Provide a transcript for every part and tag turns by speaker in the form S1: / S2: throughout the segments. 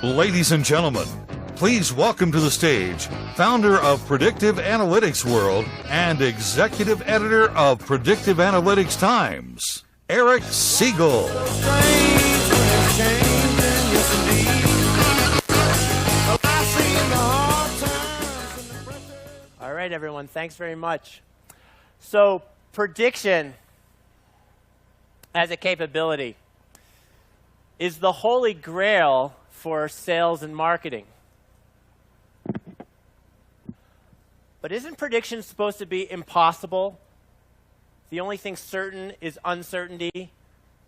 S1: Ladies and gentlemen, please welcome to the stage founder of Predictive Analytics World and executive editor of Predictive Analytics Times, Eric Siegel.
S2: All right, everyone, thanks very much. So, prediction as a capability is the holy grail for sales and marketing. But isn't prediction supposed to be impossible? The only thing certain is uncertainty,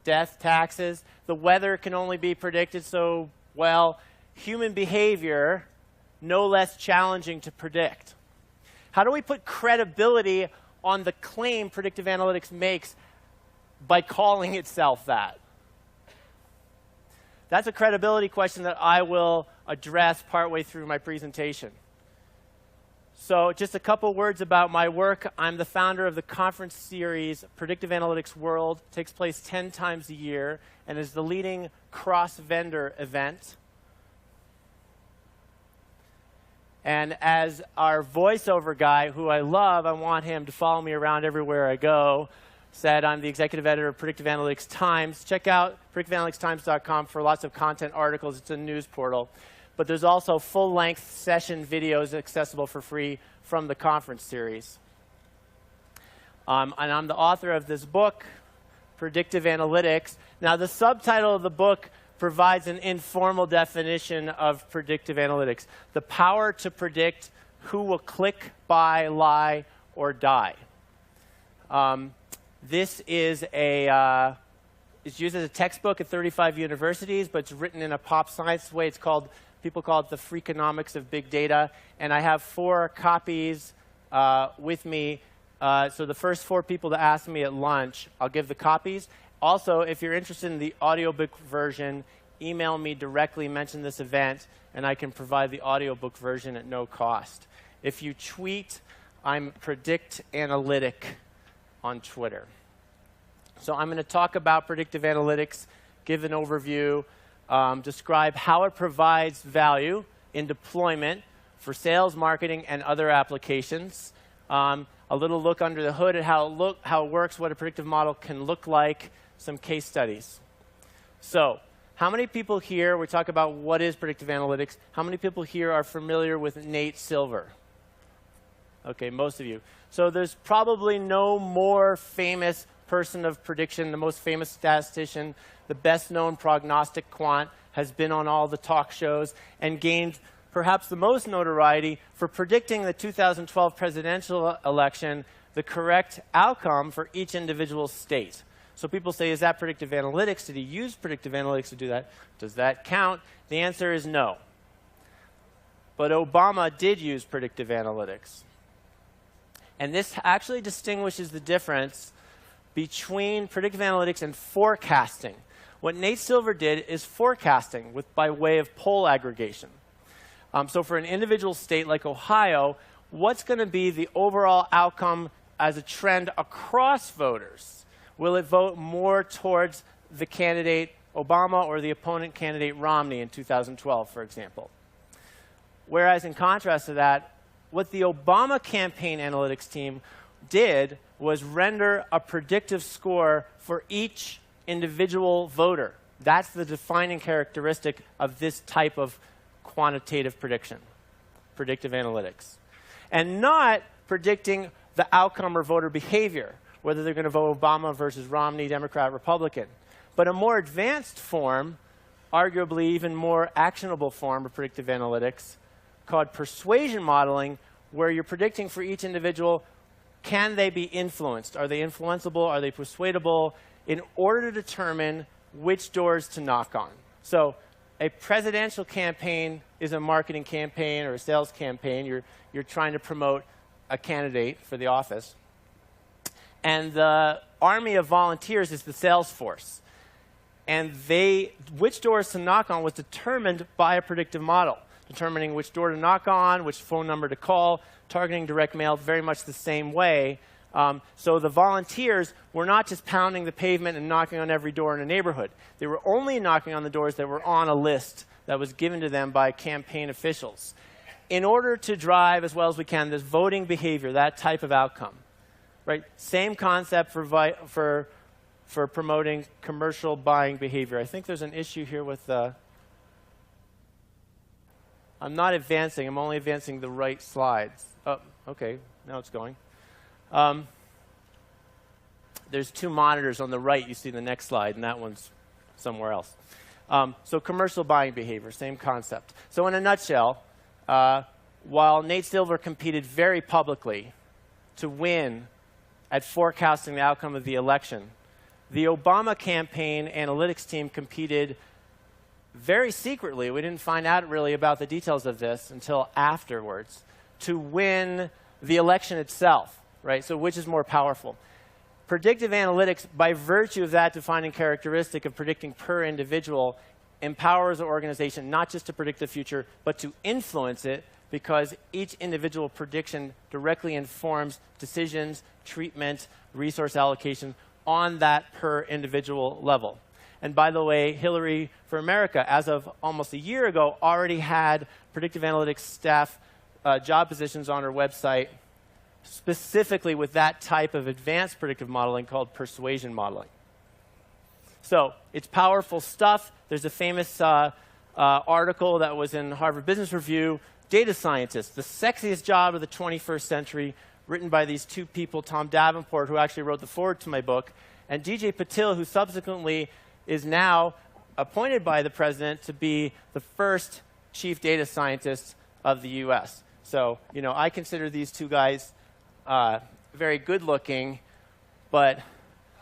S2: death, taxes. The weather can only be predicted so well. Human behavior, no less challenging to predict. How do we put credibility on the claim predictive analytics makes by calling itself that? That's a credibility question that I will address partway through my presentation. So just a couple words about my work. I'm the founder of the conference series Predictive Analytics World. It takes place 10 times a year and is the leading cross-vendor event. And as our voiceover guy, who I love, I want him to follow me around everywhere I go, said I'm the executive editor of Predictive Analytics Times. Check out predictiveanalyticstimes.com for lots of content articles. It's a news portal. But there's also full-length session videos accessible for free from the conference series. And I'm the author of this book, Predictive Analytics. Now, the subtitle of the book provides an informal definition of predictive analytics: the power to predict who will click, buy, lie, or die. This is it's used as a textbook at 35 universities, but it's written in a pop science way. People call it the Freakonomics of big data. And I have 4 copies with me. So the first 4 people to ask me at lunch, I'll give the copies. Also, if you're interested in the audiobook version, email me directly, mention this event, and I can provide the audiobook version at no cost. If you tweet, I'm Predict Analytic on Twitter. So I'm going to talk about predictive analytics, give an overview, describe how it provides value in deployment for sales, marketing, and other applications. A little look under the hood at how it works, what a predictive model can look like, some case studies. So how many people here, we talk about what is predictive analytics, how many people here are familiar with Nate Silver? Okay, most of you. So there's probably no more famous person of prediction, the most famous statistician, the best-known prognostic quant, has been on all the talk shows and gained perhaps the most notoriety for predicting the 2012 presidential election, the correct outcome for each individual state. So people say, is that predictive analytics? Did he use predictive analytics to do that? Does that count? The answer is no. But Obama did use predictive analytics. And this actually distinguishes the difference between predictive analytics and forecasting. What Nate Silver did is forecasting by way of poll aggregation. So for an individual state like Ohio, what's going to be the overall outcome as a trend across voters? Will it vote more towards the candidate Obama or the opponent candidate Romney in 2012, for example? Whereas in contrast to that, what the Obama campaign analytics team did was render a predictive score for each individual voter. That's the defining characteristic of this type of quantitative prediction, predictive analytics. And not predicting the outcome or voter behavior, whether they're going to vote Obama versus Romney, Democrat, Republican. But a more advanced form, arguably even more actionable form of predictive analytics, called Persuasion Modeling, where you're predicting for each individual, can they be influenced? Are they influenceable? Are they persuadable? In order to determine which doors to knock on. So a presidential campaign is a marketing campaign or a sales campaign. You're trying to promote a candidate for the office. And the army of volunteers is the sales force. And which doors to knock on was determined by a predictive model, determining which door to knock on, which phone number to call, targeting direct mail very much the same way. So the volunteers were not just pounding the pavement and knocking on every door in a neighborhood. They were only knocking on the doors that were on a list that was given to them by campaign officials. In order to drive, as well as we can, this voting behavior, that type of outcome, right? Same concept for promoting commercial buying behavior. I think there's an issue here with the... I'm not advancing. I'm only advancing the right slides. Oh, OK. Now it's going. There's 2 monitors on the right. You see the next slide, and that one's somewhere else. So commercial buying behavior, same concept. So in a nutshell, while Nate Silver competed very publicly to win at forecasting the outcome of the election, the Obama campaign analytics team competed very secretly. We didn't find out really about the details of this until afterwards, to win the election itself, right? So which is more powerful? Predictive analytics, by virtue of that defining characteristic of predicting per individual, empowers the organization not just to predict the future, but to influence it, because each individual prediction directly informs decisions, treatment, resource allocation on that per individual level. And by the way, Hillary for America, as of almost a year ago, already had predictive analytics staff job positions on her website, specifically with that type of advanced predictive modeling called Persuasion Modeling. So it's powerful stuff. There's a famous article that was in Harvard Business Review, Data Scientists, the sexiest job of the 21st century, written by these 2 people, Tom Davenport, who actually wrote the foreword to my book, and DJ Patil, who subsequently is now appointed by the president to be the first chief data scientist of the US. So, you know, I consider these 2 guys very good looking, but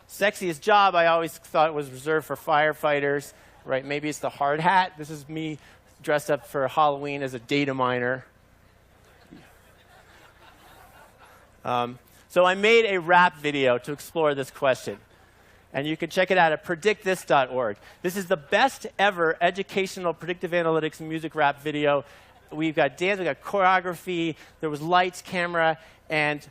S2: sexiest job I always thought was reserved for firefighters, right? Maybe it's the hard hat. This is me dressed up for Halloween as a data miner. So I made a rap video to explore this question. And you can check it out at predictthis.org. This is the best ever educational predictive analytics music rap video. We've got dance, we've got choreography, there was lights, camera, and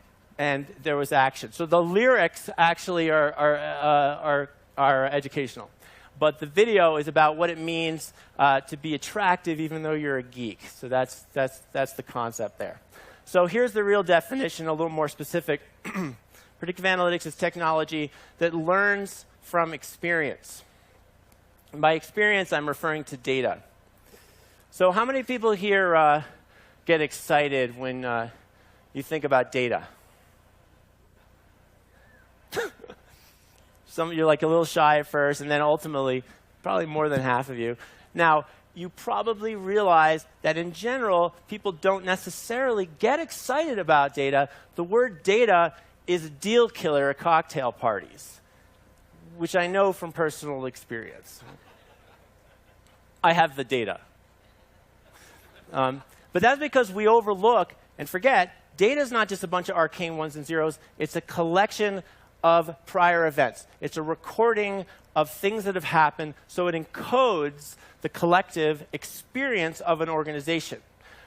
S2: there was action. So the lyrics actually are educational. But the video is about what it means to be attractive even though you're a geek. So that's the concept there. So here's the real definition, a little more specific. Predictive analytics is technology that learns from experience. And by experience, I'm referring to data. So how many people here get excited when you think about data? Some of you are like a little shy at first, and then ultimately, probably more than half of you. Now, you probably realize that in general, people don't necessarily get excited about data. The word data is a deal killer at cocktail parties, which I know from personal experience. I have the data. But that's because we overlook and forget data is not just a bunch of arcane ones and zeros. It's a collection of prior events. It's a recording of things that have happened, so it encodes the collective experience of an organization,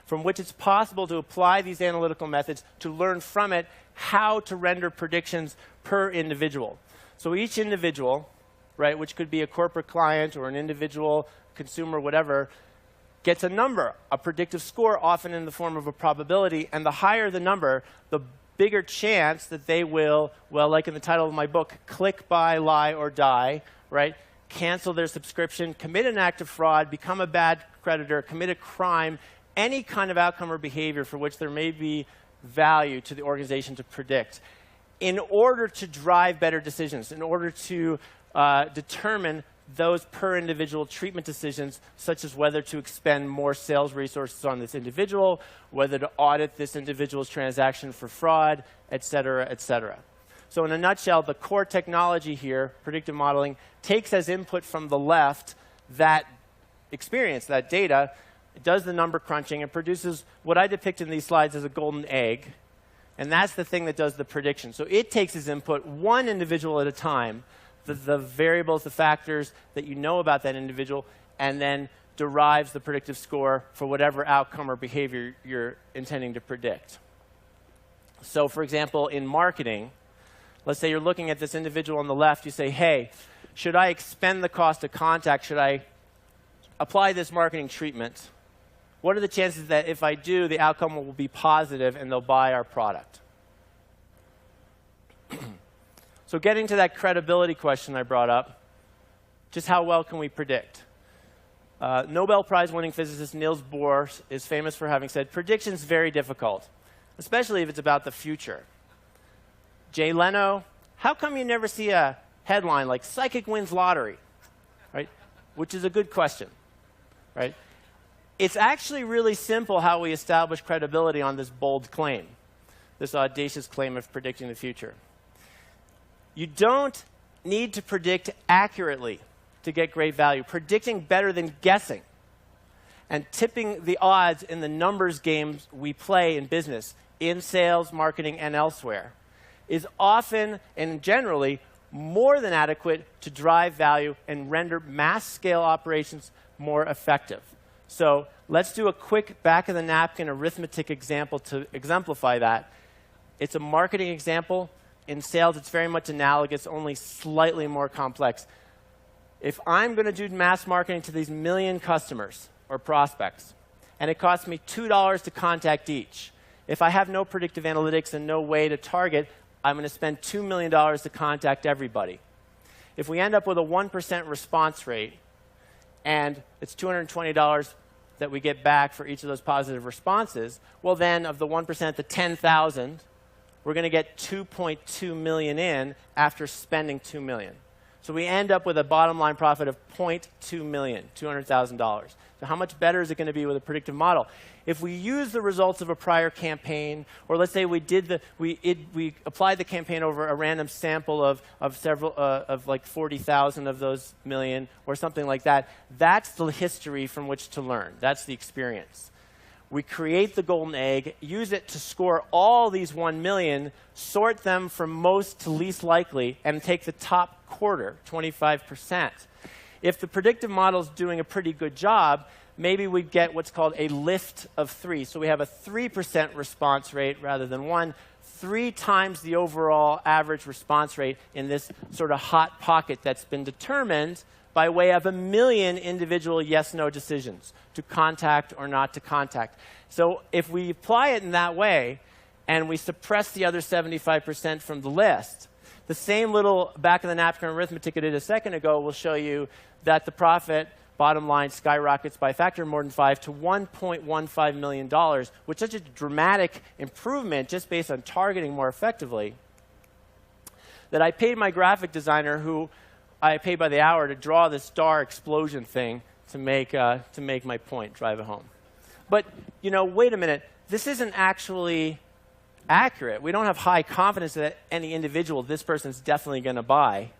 S2: from which it's possible to apply these analytical methods to learn from it how to render predictions per individual. So each individual, right, which could be a corporate client or an individual consumer, whatever, gets a number, a predictive score, often in the form of a probability. And the higher the number, the bigger chance that they will, well, like in the title of my book, click, buy, lie, or die, right? Cancel their subscription, commit an act of fraud, become a bad creditor, commit a crime, any kind of outcome or behavior for which there may be value to the organization to predict, in order to drive better decisions, in order to determine those per individual treatment decisions, such as whether to expend more sales resources on this individual, whether to audit this individual's transaction for fraud, et cetera, et cetera. So in a nutshell, the core technology here, predictive modeling, takes as input from the left that experience, that data. It does the number crunching and produces what I depict in these slides as a golden egg. And that's the thing that does the prediction. So it takes as input one individual at a time, the variables, the factors that you know about that individual, and then derives the predictive score for whatever outcome or behavior you're intending to predict. So for example, in marketing, Let's say you're looking at this individual on the left. You say, hey, should I expend the cost of contact? Should I apply this marketing treatment? What are the chances that if I do, the outcome will be positive and they'll buy our product? So getting to that credibility question I brought up, just how well can we predict? Nobel Prize-winning physicist Niels Bohr is famous for having said, prediction is very difficult, especially if it's about the future. Jay Leno, how come you never see a headline like psychic wins lottery? Right? Which is a good question. Right? It's actually really simple how we establish credibility on this bold claim, this audacious claim of predicting the future. You don't need to predict accurately to get great value. Predicting better than guessing and tipping the odds in the numbers games we play in business, in sales, marketing, and elsewhere, is often and generally more than adequate to drive value and render mass-scale operations more effective. So let's do a quick back-of-the-napkin arithmetic example to exemplify that. It's a marketing example. In sales, it's very much analogous, only slightly more complex. If I'm going to do mass marketing to these 1 million customers or prospects, and it costs me $2 to contact each, if I have no predictive analytics and no way to target, I'm going to spend $2 million to contact everybody. If we end up with a 1% response rate, and it's $220 that we get back for each of those positive responses, well then, of the 1%, the 10,000, we're going to get 2.2 million in after spending $2 million. So we end up with a bottom line profit of 0.2 million, $200,000. So how much better is it going to be with a predictive model? If we use the results of a prior campaign, or let's say we applied the campaign over a random sample of like 40,000 of those million, or something like that, that's the history from which to learn. That's the experience. We create the golden egg, use it to score all these 1 million, sort them from most to least likely, and take the top quarter, 25%. If the predictive model is doing a pretty good job, maybe we'd get what's called a lift of 3. So we have a 3% response rate rather than 1, 3 times the overall average response rate in this sort of hot pocket that's been determined by way of 1 million individual yes-no decisions to contact or not to contact. So if we apply it in that way, and we suppress the other 75% from the list, the same little back-of-the-napkin arithmetic I did a second ago will show you that the profit, bottom line, skyrockets by a factor of more than 5 to $1.15 million, which is such a dramatic improvement just based on targeting more effectively, that I paid my graphic designer, who I paid by the hour, to draw this star explosion thing to make my point, drive it home. But, you know, wait a minute. This isn't actually accurate. We don't have high confidence that any individual, this person's definitely going to buy.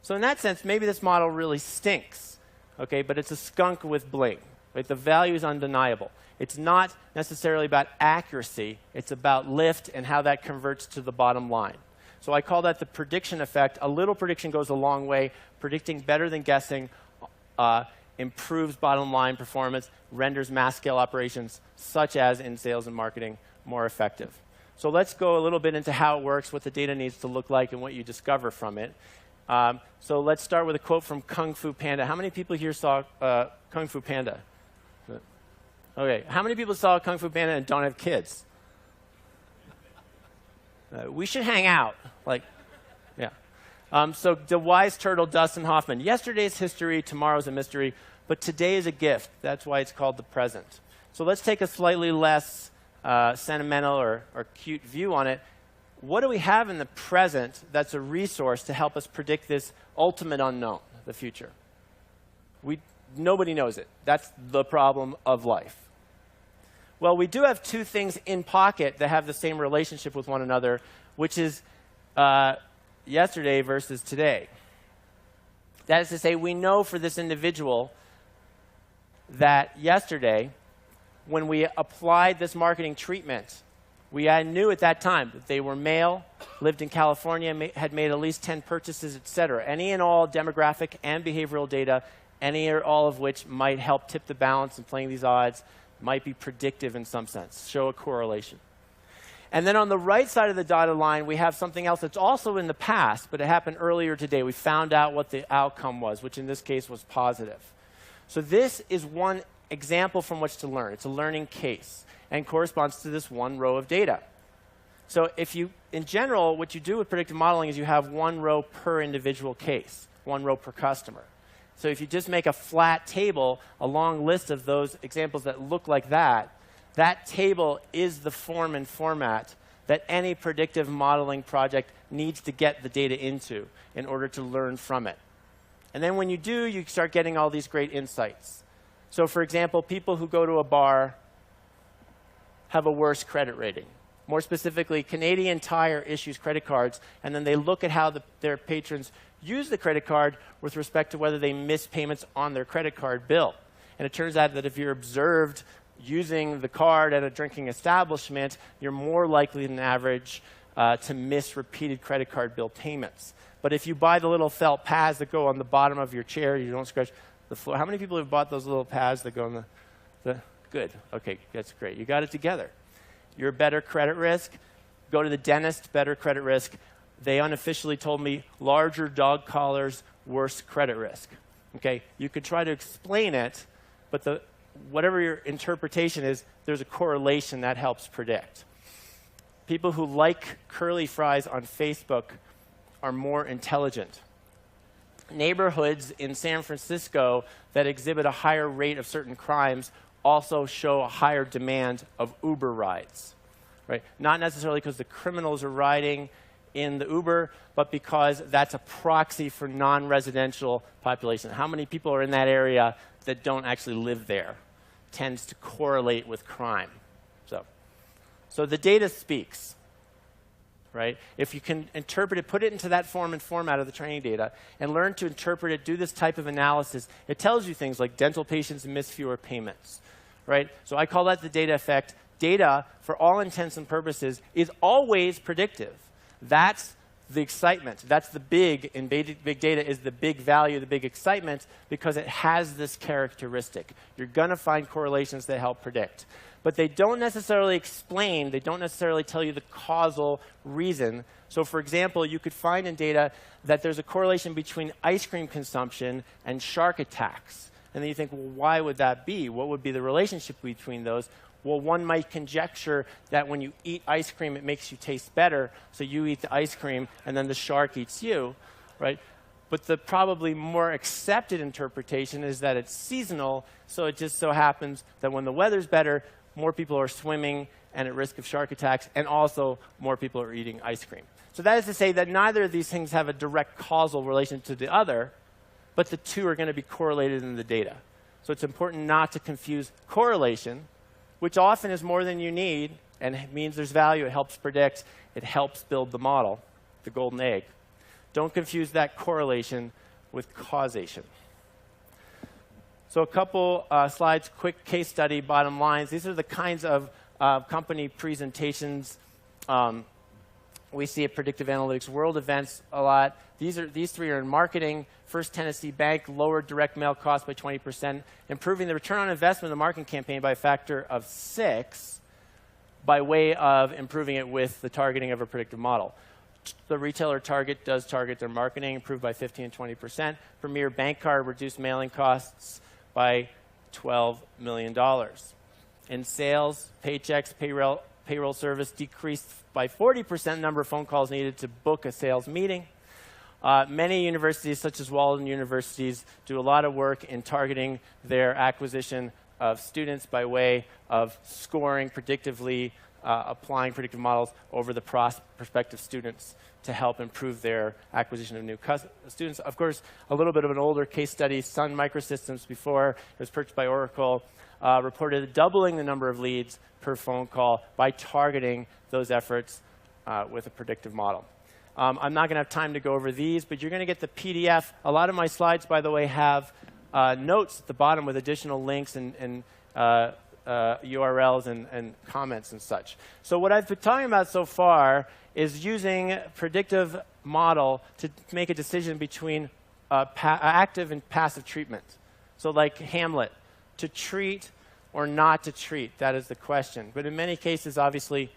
S2: So in that sense, maybe this model really stinks, okay? But it's a skunk with bling. Right? The value is undeniable. It's not necessarily about accuracy. It's about lift and how that converts to the bottom line. So I call that the prediction effect. A little prediction goes a long way. Predicting better than guessing improves bottom line performance, renders mass scale operations, such as in sales and marketing, more effective. So let's go a little bit into how it works, what the data needs to look like, and what you discover from it. So let's start with a quote from Kung Fu Panda. How many people here saw Kung Fu Panda? Okay, how many people saw Kung Fu Panda and don't have kids? We should hang out. Like, yeah. So the wise turtle, Dustin Hoffman. Yesterday's history, tomorrow's a mystery, but today is a gift. That's why it's called the present. So let's take a slightly less sentimental or cute view on it. What do we have in the present that's a resource to help us predict this ultimate unknown, the future? Nobody knows it. That's the problem of life. Well, we do have two things in pocket that have the same relationship with one another, which is yesterday versus today. That is to say, we know for this individual that yesterday, when we applied this marketing treatment, we knew at that time that they were male, lived in California, had made at least 10 purchases, et cetera. Any and all demographic and behavioral data, any or all of which might help tip the balance in playing these odds, might be predictive in some sense, show a correlation. And then on the right side of the dotted line, we have something else that's also in the past, but it happened earlier today. We found out what the outcome was, which in this case was positive. So this is one example from which to learn. It's a learning case and corresponds to this one row of data. So if you, in general, what you do with predictive modeling is you have one row per individual case, one row per customer. So if you just make a flat table, a long list of those examples that look like that, that table is the form and format that any predictive modeling project needs to get the data into in order to learn from it. And then when you do, you start getting all these great insights. So for example, people who go to a bar have a worse credit rating. More specifically, Canadian Tire issues credit cards, and then they look at how their patrons use the credit card with respect to whether they miss payments on their credit card bill. And it turns out that if you're observed using the card at a drinking establishment, you're more likely than average to miss repeated credit card bill payments. But if you buy the little felt pads that go on the bottom of your chair, you don't scratch the floor. How many people have bought those little pads that go on the good? Okay, that's great. You got it together. You're a better credit risk. Go to the dentist, better credit risk. They unofficially told me larger dog collars, worse credit risk. Okay, you could try to explain it, but whatever your interpretation is, there's a correlation that helps predict. People who like curly fries on Facebook are more intelligent. Neighborhoods in San Francisco that exhibit a higher rate of certain crimes also show a higher demand of Uber rides, right? Not necessarily because the criminals are riding in the Uber, but because that's a proxy for non-residential population. How many people are in that area that don't actually live there? Tends to correlate with crime. So the data speaks, right? If you can interpret it, put it into that form and format of the training data, and learn to interpret it, do this type of analysis, it tells you things like dental patients miss fewer payments, right? So I call that the data effect. Data, for all intents and purposes, is always predictive. That's the excitement. That's the big in big data is the big value, the big excitement, because it has this characteristic. You're going to find correlations that help predict. But they don't necessarily explain, they don't necessarily tell you the causal reason. So for example, you could find in data that there's a correlation between ice cream consumption and shark attacks. And then you think, well, why would that be? What would be the relationship between those? Well, one might conjecture that when you eat ice cream, it makes you taste better, so you eat the ice cream, and then the shark eats you, right? But the probably more accepted interpretation is that it's seasonal, so it just so happens that when the weather's better, more people are swimming and at risk of shark attacks, and also more people are eating ice cream. So that is to say that neither of these things have a direct causal relation to the other, but the two are going to be correlated in the data. So it's important not to confuse correlation, which often is more than you need, and it means there's value. It helps predict. It helps build the model, the golden egg. Don't confuse that correlation with causation. So a couple slides, quick case study, bottom lines. These are the kinds of company presentations we see at Predictive Analytics World events a lot. These three are in marketing. First Tennessee Bank lowered direct mail costs by 20%, improving the return on investment of the marketing campaign by a factor of 6 by way of improving it with the targeting of a predictive model. The retailer Target does target their marketing, improved by 15 and 20%. Premier Bank Card reduced mailing costs by $12 million. In sales, paychecks, payroll service decreased by 40% number of phone calls needed to book a sales meeting. Many universities, such as Walden universities, do a lot of work in targeting their acquisition of students by way of scoring predictively, applying predictive models over the prospective students to help improve their acquisition of new students. Of course, a little bit of an older case study, Sun Microsystems, before it was purchased by Oracle, reported doubling the number of leads per phone call by targeting those efforts with a predictive model. I'm not going to have time to go over these, but you're going to get the PDF. A lot of my slides, by the way, have notes at the bottom with additional links and URLs and comments and such. So what I've been talking about so far is using predictive model to make a decision between active and passive treatment. So like Hamlet, to treat or not to treat, that is the question. But in many cases, obviously,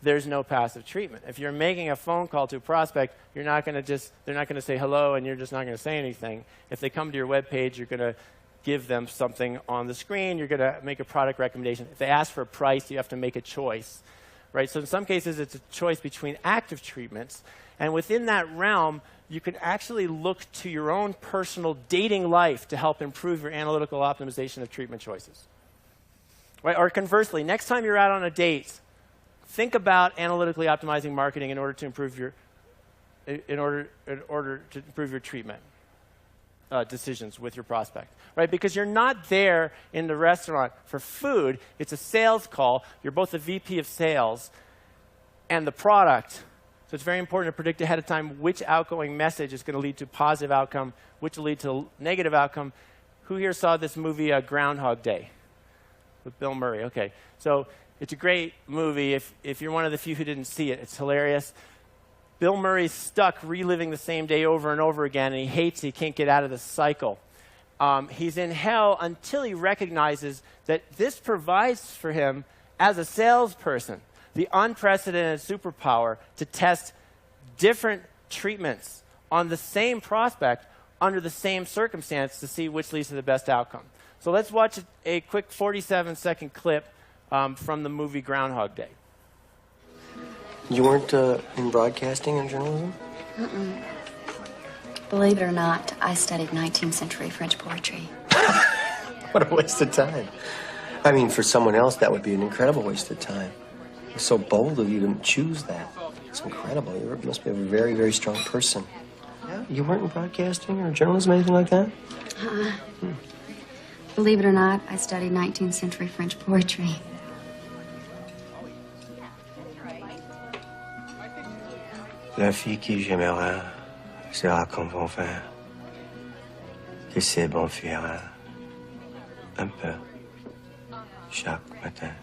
S2: there's no passive treatment. If you're making a phone call to a prospect, they're not going to say hello and you're just not going to say anything. If they come to your web page, you're going to give them something on the screen. You're going to make a product recommendation. If they ask for a price, you have to make a choice. Right? So in some cases, it's a choice between active treatments. And within that realm, you can actually look to your own personal dating life to help improve your analytical optimization of treatment choices. Right? Or conversely, next time you're out on a date, think about analytically optimizing marketing in order to improve your treatment decisions with your prospect, right? Because you're not there in the restaurant for food. It's a sales call. You're both the VP of sales and the product. So it's very important to predict ahead of time which outgoing message is going to lead to positive outcome, which will lead to negative outcome. Who here saw this movie, Groundhog Day, with Bill Murray? Okay, so it's a great movie. If you're one of the few who didn't see it, it's hilarious. Bill Murray's stuck reliving the same day over and over again, and he hates it. He can't get out of the cycle. He's in hell until he recognizes that this provides for him, as a salesperson, the unprecedented superpower to test different treatments on the same prospect under the same circumstance to see which leads to the best outcome. So let's watch a quick 47-second clip from the movie Groundhog Day.
S3: You weren't in broadcasting and journalism?
S4: Mm-mm. Believe it or not, I studied 19th century French poetry.
S3: What a waste of time. I mean, for someone else, that would be an incredible waste of time. It's so bold of you to choose that. It's incredible. You must be a very, very strong person. Yeah? You weren't in broadcasting or journalism, anything like that?
S4: Believe it or not, I studied 19th century French poetry.
S3: La fille qui j'aimerais sera comme mon frère, que c'est bon fuira un peu chaque matin.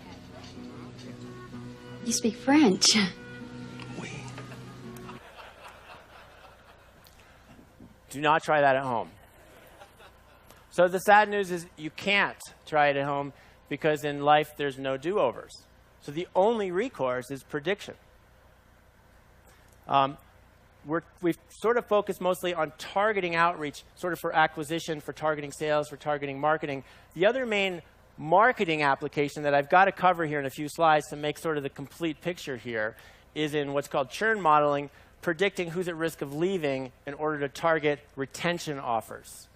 S4: You speak French.
S3: Oui.
S2: Do not try that at home. So the sad news is you can't try it at home because in life there's no do-overs. So the only recourse is prediction. We've sort of focused mostly on targeting outreach, sort of for acquisition, for targeting sales, for targeting marketing. The other main marketing application that I've got to cover here in a few slides to make sort of the complete picture here is in what's called churn modeling, predicting who's at risk of leaving in order to target retention offers,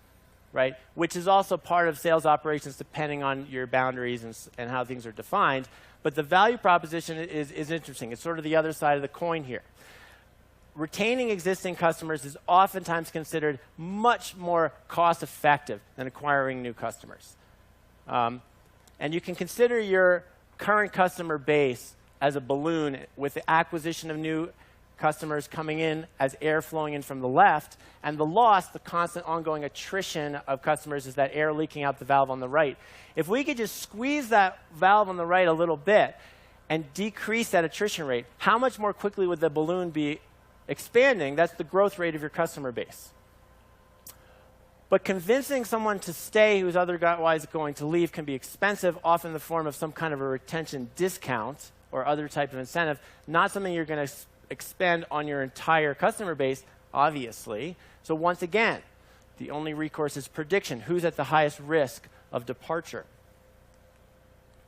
S2: right? Which is also part of sales operations depending on your boundaries and how things are defined. But the value proposition is interesting. It's sort of the other side of the coin here. Retaining existing customers is oftentimes considered much more cost-effective than acquiring new customers. And you can consider your current customer base as a balloon with the acquisition of new customers coming in as air flowing in from the left, and the loss, the constant ongoing attrition of customers, is that air leaking out the valve on the right. If we could just squeeze that valve on the right a little bit and decrease that attrition rate, how much more quickly would the balloon be expanding? That's the growth rate of your customer base. But convincing someone to stay who's otherwise going to leave can be expensive, often in the form of some kind of a retention discount or other type of incentive, not something you're going to expend on your entire customer base, obviously. So once again, the only recourse is prediction. Who's at the highest risk of departure?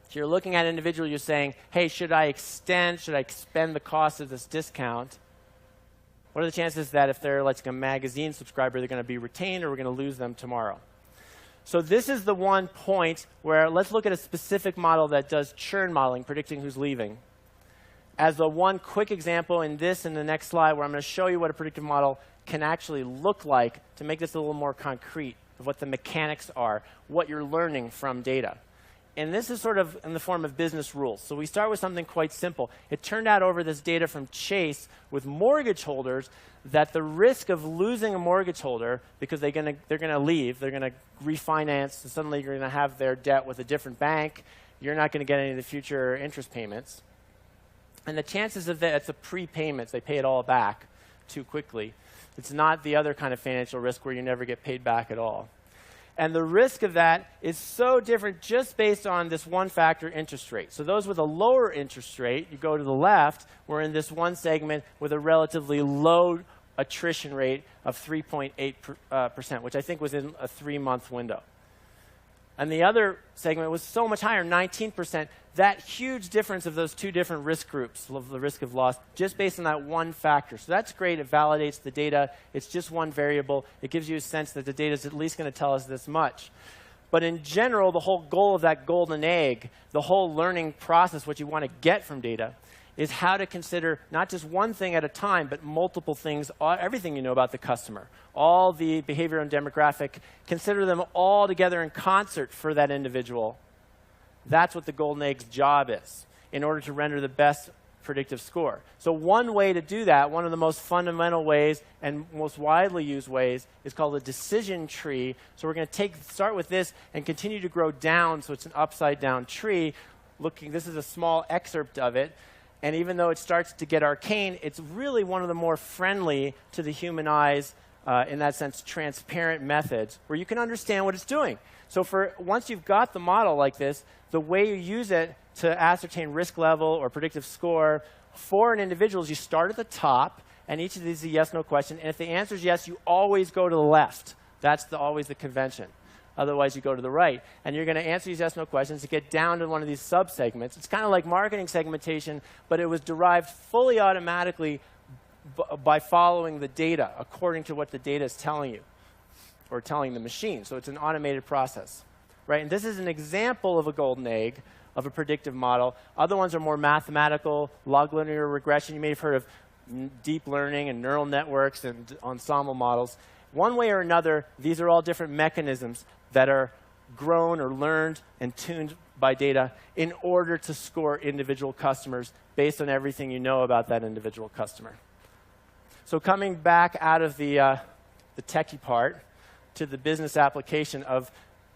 S2: So you're looking at an individual, you're saying, hey, should I expend the cost of this discount? What are the chances that if they're like a magazine subscriber, they're going to be retained or we're going to lose them tomorrow? So this is the one point where let's look at a specific model that does churn modeling, predicting who's leaving. As the one quick example in this and the next slide where I'm going to show you what a predictive model can actually look like to make this a little more concrete of what the mechanics are, what you're learning from data. And this is sort of in the form of business rules. So we start with something quite simple. It turned out over this data from Chase with mortgage holders that the risk of losing a mortgage holder because they're going to leave, they're going to refinance, and suddenly you're going to have their debt with a different bank. You're not going to get any of the future interest payments. And the chances of that, it's a prepayment. They pay it all back too quickly. It's not the other kind of financial risk where you never get paid back at all. And the risk of that is so different just based on this one factor, interest rate. So those with a lower interest rate, you go to the left, we're in this one segment with a relatively low attrition rate of 3.8%, which I think was in a 3-month window. And the other segment was so much higher, 19%. That huge difference of those two different risk groups of the risk of loss just based on that one factor. So that's great. It validates the data. It's just one variable. It gives you a sense that the data is at least going to tell us this much. But in general, the whole goal of that golden egg, the whole learning process, what you want to get from data, is how to consider not just one thing at a time, but multiple things, everything you know about the customer, all the behavioral and demographic, consider them all together in concert for that individual. That's what the golden egg's job is in order to render the best predictive score. So one way to do that, one of the most fundamental ways and most widely used ways, is called a decision tree. So we're going to start with this and continue to grow down, so it's an upside-down tree. This is a small excerpt of it. And even though it starts to get arcane, it's really one of the more friendly to the human eyes, in that sense, transparent methods where you can understand what it's doing. So once you've got the model like this, the way you use it to ascertain risk level or predictive score for an individual is you start at the top, and each of these is a yes-no question. And if the answer is yes, you always go to the left. That's always the convention. Otherwise, you go to the right. And you're going to answer these yes-no questions to get down to one of these subsegments. It's kind of like marketing segmentation, but it was derived fully automatically by following the data, according to what the data is telling you, or telling the machine. So it's an automated process. Right? And this is an example of a golden egg, of a predictive model. Other ones are more mathematical, log linear regression. You may have heard of deep learning and neural networks and ensemble models. One way or another, these are all different mechanisms that are grown or learned and tuned by data in order to score individual customers based on everything you know about that individual customer. So coming back out of the techie part to the business application of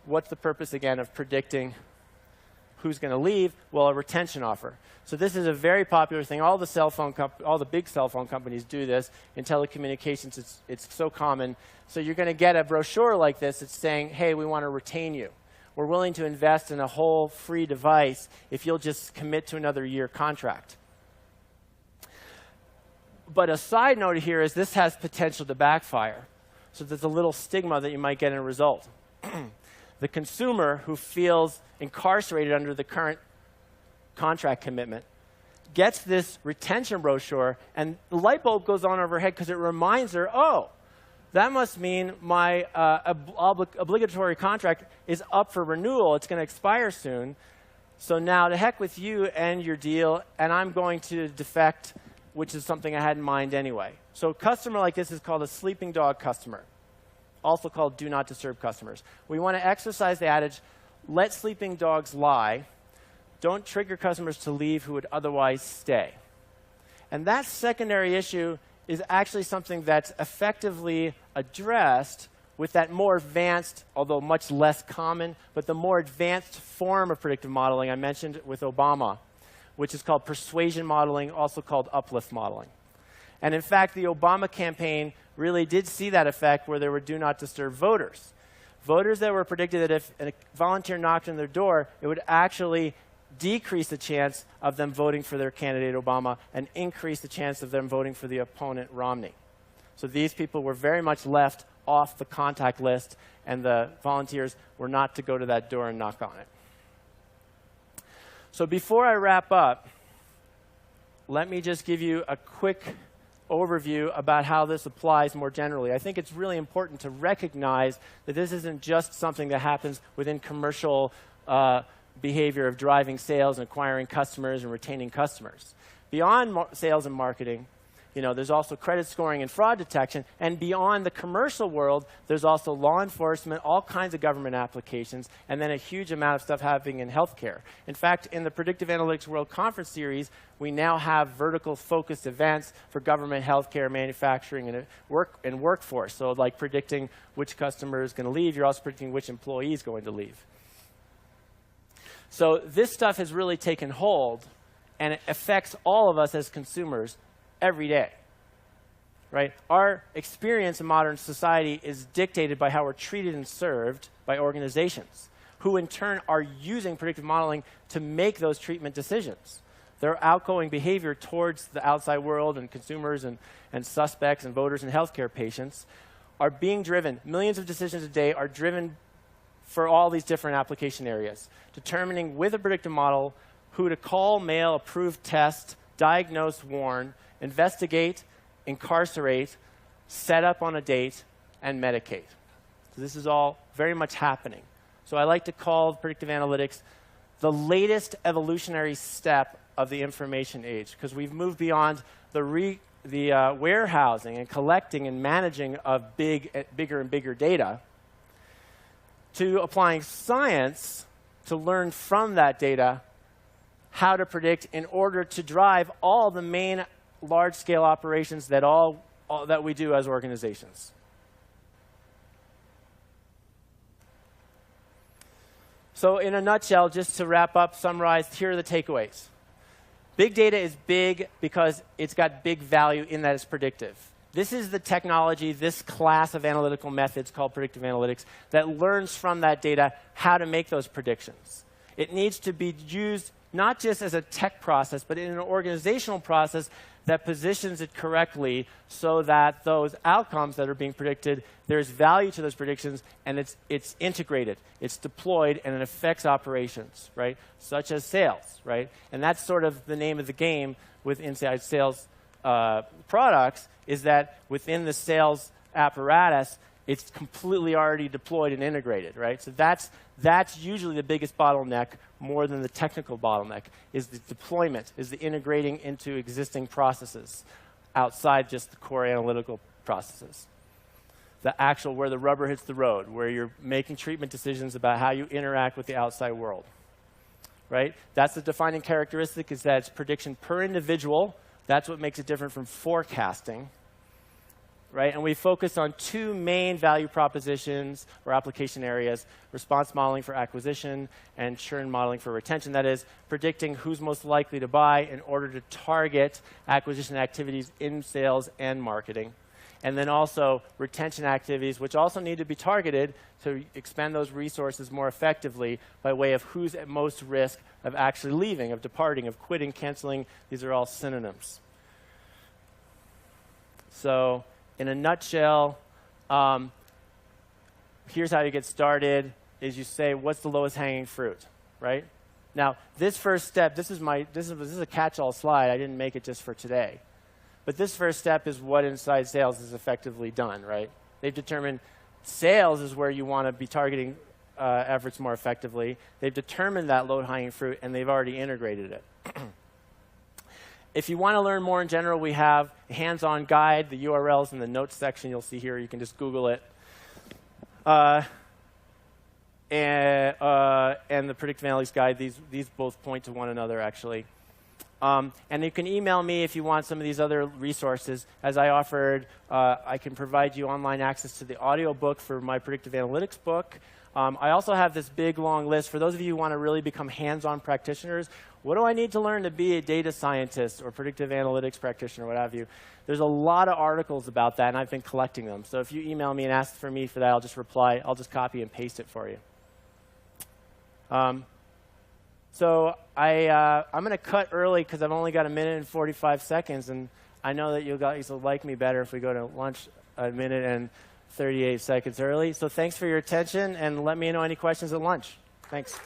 S2: what's the purpose, again, of predicting who's going to leave? Well, a retention offer. So this is a very popular thing. All the big cell phone companies do this. In telecommunications, it's so common. So you're going to get a brochure like this. It's saying, hey, we want to retain you. We're willing to invest in a whole free device if you'll just commit to another year contract. But a side note here is this has potential to backfire. So there's a little stigma that you might get in a result. The consumer who feels incarcerated under the current contract commitment gets this retention brochure, and the light bulb goes on over her head because it reminds her, oh, that must mean my obligatory contract is up for renewal. It's going to expire soon. So now to heck with you and your deal, and I'm going to defect, which is something I had in mind anyway. So a customer like this is called a sleeping dog customer, also called do not disturb customers. We want to exercise the adage, let sleeping dogs lie. Don't trigger customers to leave who would otherwise stay. And that secondary issue is actually something that's effectively addressed with that more advanced, although much less common, but the more advanced form of predictive modeling I mentioned with Obama, which is called persuasion modeling, also called uplift modeling. And in fact, the Obama campaign really did see that effect where there were do not disturb voters. Voters that were predicted that if a volunteer knocked on their door, it would actually decrease the chance of them voting for their candidate Obama and increase the chance of them voting for the opponent Romney. So these people were very much left off the contact list, and the volunteers were not to go to that door and knock on it. So before I wrap up, let me just give you a quick overview about how this applies more generally. I think it's really important to recognize that this isn't just something that happens within commercial behavior of driving sales and acquiring customers and retaining customers. Beyond sales and marketing, there's also credit scoring and fraud detection. And beyond the commercial world, there's also law enforcement, all kinds of government applications, and then a huge amount of stuff happening in healthcare. In fact, in the Predictive Analytics World Conference Series, we now have vertical-focused events for government, healthcare, manufacturing, and workforce. So like predicting which customer is going to leave, you're also predicting which employee is going to leave. So this stuff has really taken hold, and it affects all of us as consumers every day. right? Our experience in modern society is dictated by how we're treated and served by organizations, who in turn are using predictive modeling to make those treatment decisions. Their outgoing behavior towards the outside world and consumers and suspects and voters and healthcare patients are being driven. Millions of decisions a day are driven for all these different application areas, determining with a predictive model who to call, mail, approve, test, diagnose, warn, investigate, incarcerate, set up on a date, and medicate. So this is all very much happening. So I like to call predictive analytics the latest evolutionary step of the information age, because we've moved beyond the warehousing and collecting and managing of bigger and bigger data to applying science to learn from that data how to predict in order to drive all the main large-scale operations that that we do as organizations. So in a nutshell, just to wrap up, summarize, here are the takeaways. Big data is big because it's got big value in that it's predictive. This is the technology, this class of analytical methods called predictive analytics that learns from that data how to make those predictions. It needs to be used not just as a tech process, but in an organizational process that positions it correctly so that those outcomes that are being predicted, there's value to those predictions, and it's integrated, it's deployed, and it affects operations, right? Such as sales, right? And that's sort of the name of the game with inside sales products, is that within the sales apparatus, it's completely already deployed and integrated, right? So that's usually the biggest bottleneck, more than the technical bottleneck, is the deployment, is the integrating into existing processes outside just the core analytical processes. The actual, where the rubber hits the road, where you're making treatment decisions about how you interact with the outside world, right? That's the defining characteristic, is that it's prediction per individual. That's what makes it different from forecasting. Right? And we focus on two main value propositions or application areas: response modeling for acquisition and churn modeling for retention. That is, predicting who's most likely to buy in order to target acquisition activities in sales and marketing. And then also retention activities, which also need to be targeted to expend those resources more effectively by way of who's at most risk of actually leaving, of departing, of quitting, canceling. These are all synonyms. So in a nutshell, here's how you get started, is you say, what's the lowest hanging fruit, right? Now, this first step, this is a catch-all slide. I didn't make it just for today. But this first step is what inside sales is effectively done, right? They've determined sales is where you want to be targeting efforts more effectively. They've determined that low-hanging fruit, and they've already integrated it. If you want to learn more in general, we have a hands-on guide. The URL's in the notes section. You'll see here. You can just Google it. And the Predictive Analytics guide, these both point to one another, actually. And you can email me if you want some of these other resources. As I offered, I can provide you online access to the audio book for my Predictive Analytics book. I also have this big, long list. For those of you who want to really become hands-on practitioners, what do I need to learn to be a data scientist or predictive analytics practitioner, what have you? There's a lot of articles about that, and I've been collecting them. So if you email me and ask for me for that, I'll just reply. I'll just copy and paste it for you. So I'm going to cut early because I've only got 1 minute and 45 seconds, and I know that you guys will like me better if we go to lunch 1 minute and 38 seconds early. So thanks for your attention, and let me know any questions at lunch. Thanks.